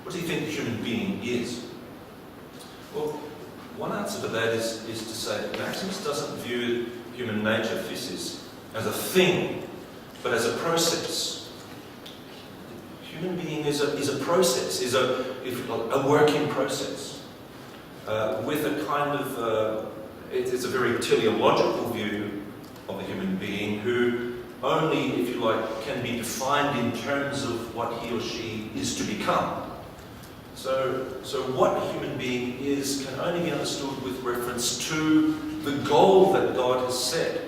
What does he think the human being is? Well, one answer to that is to say that Maximus doesn't view human nature, physis, as a thing, but as a process. Human being is a process, is a working process, with a kind of, it's a very teleological view of the human being who only, if you like, can be defined in terms of what he or she is to become. So what a human being is can only be understood with reference to the goal that God has set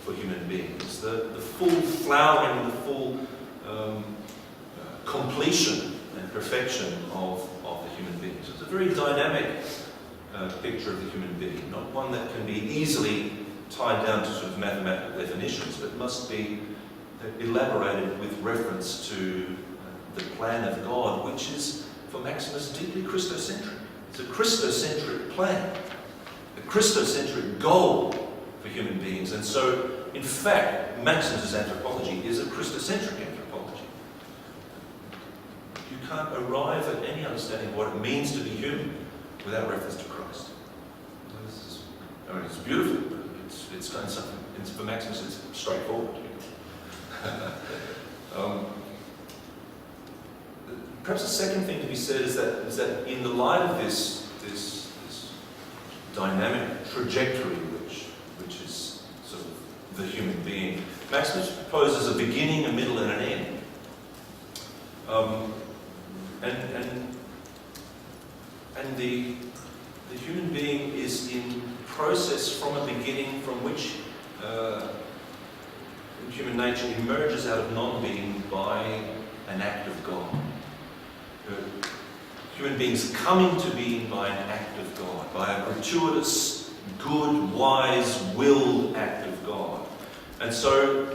for human beings, the full flowering, the full completion and perfection of the human being. So it's a very dynamic picture of the human being, not one that can be easily tied down to sort of mathematical definitions, but must be elaborated with reference to the plan of God, which is, for Maximus, deeply Christocentric. It's a Christocentric plan, a Christocentric goal for human beings. And so, in fact, Maximus's anthropology is a Christocentric anthropology. You can't arrive at any understanding of what it means to be human without reference to Christ. It's beautiful, but it's done something. For Maximus, it's straightforward. Perhaps the second thing to be said is that in the light of this dynamic trajectory, which is sort of the human being, Maximus proposes a beginning, a middle, and an end. And the human being is in process from a beginning from which human nature emerges out of non-being by an act of God. Human beings come into being by an act of God, by a gratuitous, good, wise, willed act of God. And so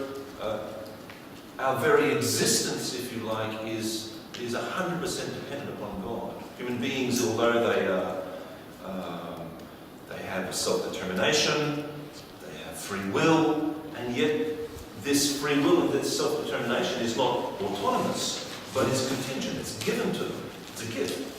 our very existence, if you like, is 100% dependent upon God. Human beings, although they have self-determination, they have free will, and yet this free will and this self-determination is not autonomous, but is contingent. It's given to them. It's a gift.